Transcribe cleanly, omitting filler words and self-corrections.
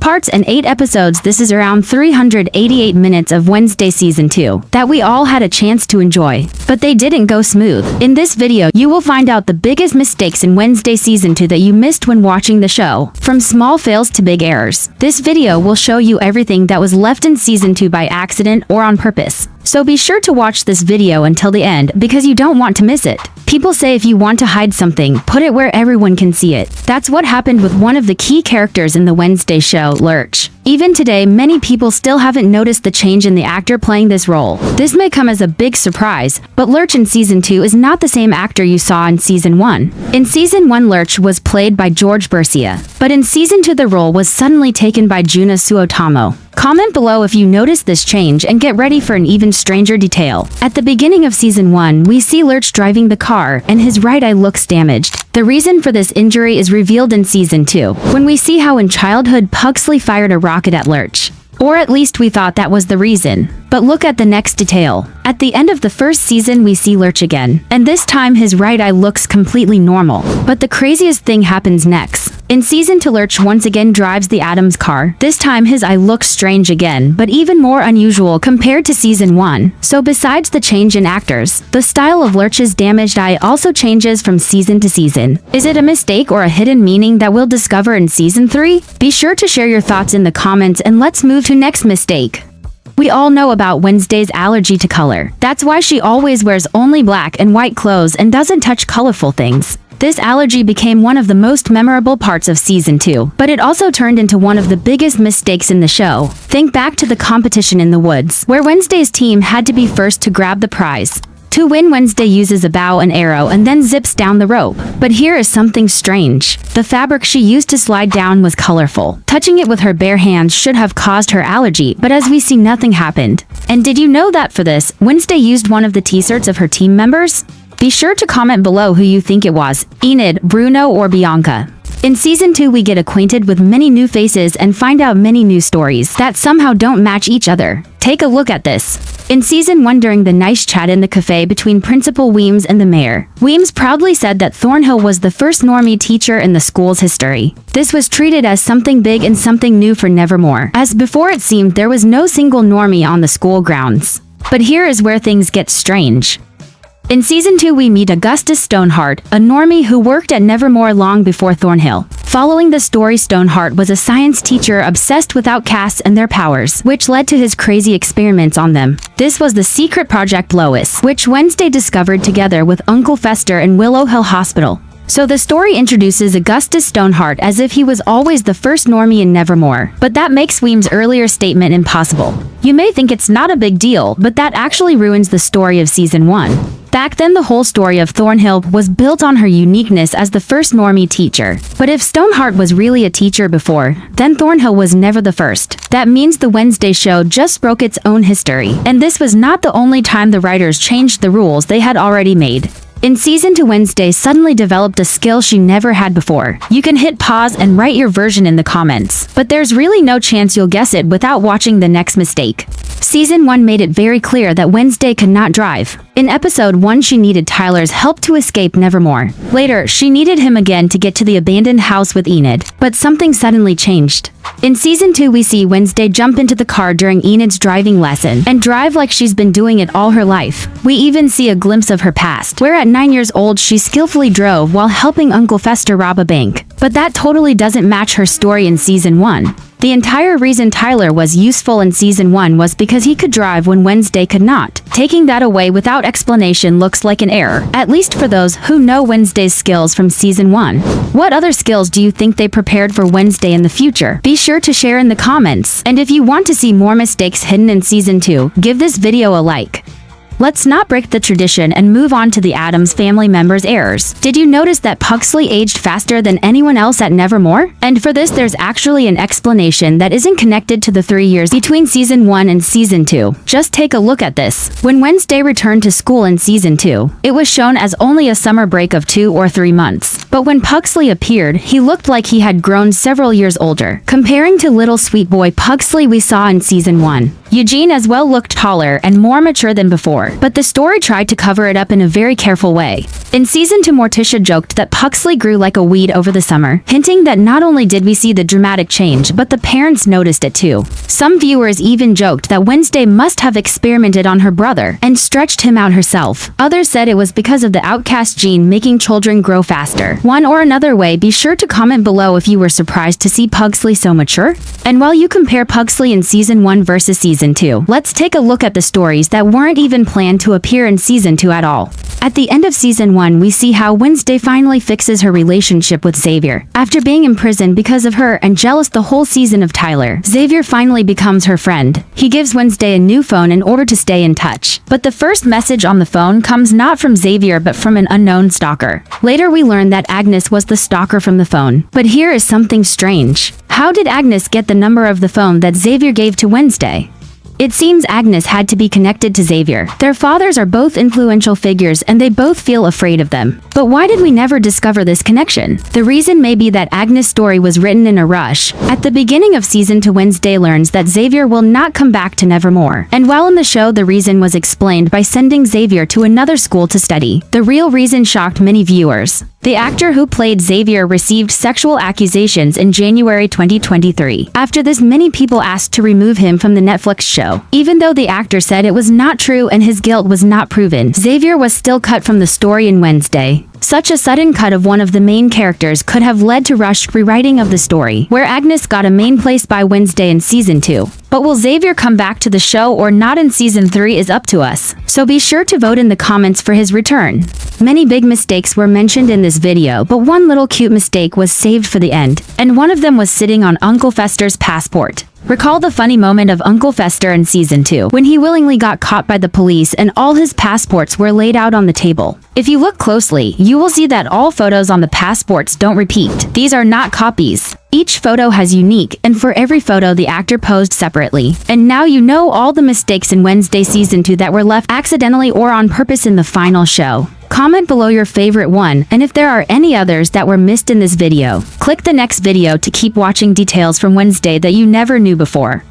parts and 8 episodes, this is around 388 minutes of Wednesday Season 2 that we all had a chance to enjoy. But they didn't go smooth. In this video, you will find out the biggest mistakes in Wednesday Season 2 that you missed when watching the show. From small fails to big errors. This video will show you everything that was left in Season 2 by accident or on purpose. So be sure to watch this video until the end because you don't want to miss it. People say if you want to hide something, put it where everyone can see it. That's what happened with one of the key characters in the Wednesday show, Lurch. Even today, many people still haven't noticed the change in the actor playing this role. This may come as a big surprise, but Lurch in Season 2 is not the same actor you saw in Season 1. In Season 1, Lurch was played by George Bercia, but in Season 2 the role was suddenly taken by Juna Suotamo. Comment below if you noticed this change and get ready for an even stranger detail. At the beginning of Season 1, we see Lurch driving the car and his right eye looks damaged. The reason for this injury is revealed in Season 2, when we see how in childhood Pugsley fired a rocket at Lurch. Or at least we thought that was the reason. But look at the next detail. At the end of the first season we see Lurch again, and this time his right eye looks completely normal. But the craziest thing happens next. In Season 2, Lurch once again drives the Adams car. This time his eye looks strange again, but even more unusual compared to Season 1. So besides the change in actors, the style of Lurch's damaged eye also changes from season to season. Is it a mistake or a hidden meaning that we'll discover in Season 3? Be sure to share your thoughts in the comments and let's move to next mistake. We all know about Wednesday's allergy to color. That's why she always wears only black and white clothes and doesn't touch colorful things. This allergy became one of the most memorable parts of Season 2, but it also turned into one of the biggest mistakes in the show. Think back to the competition in the woods, where Wednesday's team had to be first to grab the prize. To win, Wednesday uses a bow and arrow and then zips down the rope. But here is something strange. The fabric she used to slide down was colorful. Touching it with her bare hands should have caused her allergy, but as we see, nothing happened. And did you know that for this, Wednesday used one of the t-shirts of her team members? Be sure to comment below who you think it was, Enid, Bruno, or Bianca. In Season 2, we get acquainted with many new faces and find out many new stories that somehow don't match each other. Take a look at this. In Season 1, during the nice chat in the cafe between Principal Weems and the mayor, Weems proudly said that Thornhill was the first Normie teacher in the school's history. This was treated as something big and something new for Nevermore, as before it seemed there was no single Normie on the school grounds. But here is where things get strange. In Season 2, we meet Augustus Stoneheart, a Normie who worked at Nevermore long before Thornhill. Following the story, Stoneheart was a science teacher obsessed with outcasts and their powers, which led to his crazy experiments on them. This was the secret Project Lois, which Wednesday discovered together with Uncle Fester in Willow Hill Hospital. So the story introduces Augustus Stoneheart as if he was always the first Normie in Nevermore, but that makes Weems' earlier statement impossible. You may think it's not a big deal, but that actually ruins the story of Season 1. Back then, the whole story of Thornhill was built on her uniqueness as the first Normie teacher. But if Stoneheart was really a teacher before, then Thornhill was never the first. That means the Wednesday show just broke its own history. And this was not the only time the writers changed the rules they had already made. In Season 2, Wednesday suddenly developed a skill she never had before. You can hit pause and write your version in the comments, but there's really no chance you'll guess it without watching the next mistake. Season 1 made it very clear that Wednesday could not drive. In Episode 1, she needed Tyler's help to escape Nevermore. Later, she needed him again to get to the abandoned house with Enid, but something suddenly changed. In Season 2, we see Wednesday jump into the car during Enid's driving lesson and drive like she's been doing it all her life. We even see a glimpse of her past, where at 9 years old she skillfully drove while helping Uncle Fester rob a bank. But that totally doesn't match her story in Season 1. The entire reason Tyler was useful in Season 1 was because he could drive when Wednesday could not. Taking that away without explanation looks like an error, at least for those who know Wednesday's skills from Season 1. What other skills do you think they prepared for Wednesday in the future? Be sure to share in the comments. And if you want to see more mistakes hidden in Season 2, give this video a like. Let's not break the tradition and move on to the Addams family members' errors. Did you notice that Pugsley aged faster than anyone else at Nevermore? And for this, there's actually an explanation that isn't connected to the 3 years between Season 1 and Season 2. Just take a look at this. When Wednesday returned to school in Season 2, it was shown as only a summer break of 2 or 3 months. But when Pugsley appeared, he looked like he had grown several years older. Comparing to little sweet boy Pugsley we saw in Season 1, Eugene as well looked taller and more mature than before. But the story tried to cover it up in a very careful way. In season 2, Morticia joked that Pugsley grew like a weed over the summer, hinting that not only did we see the dramatic change, but the parents noticed it too. Some viewers even joked that Wednesday must have experimented on her brother and stretched him out herself. Others said it was because of the outcast gene making children grow faster. One or another way, be sure to comment below if you were surprised to see Pugsley so mature. And while you compare Pugsley in season 1 versus season 2, let's take a look at the stories that weren't even planned to appear in season 2 at all. At the end of season 1, we see how Wednesday finally fixes her relationship with Xavier. After being imprisoned because of her and jealous the whole season of Tyler, Xavier finally becomes her friend. He gives Wednesday a new phone in order to stay in touch. But the first message on the phone comes not from Xavier but from an unknown stalker. Later we learn that Agnes was the stalker from the phone. But here is something strange. How did Agnes get the number of the phone that Xavier gave to Wednesday? It seems Agnes had to be connected to Xavier. Their fathers are both influential figures and they both feel afraid of them. But why did we never discover this connection? The reason may be that Agnes' story was written in a rush. At the beginning of season 2, Wednesday learns that Xavier will not come back to Nevermore. And while in the show, the reason was explained by sending Xavier to another school to study. The real reason shocked many viewers. The actor who played Xavier received sexual accusations in January 2023. After this, many people asked to remove him from the Netflix show. Even though the actor said it was not true and his guilt was not proven, Xavier was still cut from the story in Wednesday. Such a sudden cut of one of the main characters could have led to rushed rewriting of the story, where Agnes got a main place by Wednesday in season 2. But will Xavier come back to the show or not in season 3 is up to us. So be sure to vote in the comments for his return. Many big mistakes were mentioned in this video, but one little cute mistake was saved for the end, and one of them was sitting on Uncle Fester's passport. Recall the funny moment of Uncle Fester in season 2, when he willingly got caught by the police and all his passports were laid out on the table. If you look closely, you will see that all photos on the passports don't repeat. These are not copies. Each photo has unique, and for every photo the actor posed separately. And now you know all the mistakes in Wednesday season 2 that were left accidentally or on purpose in the final show. Comment below your favorite one, and if there are any others that were missed in this video, click the next video to keep watching details from Wednesday that you never knew before.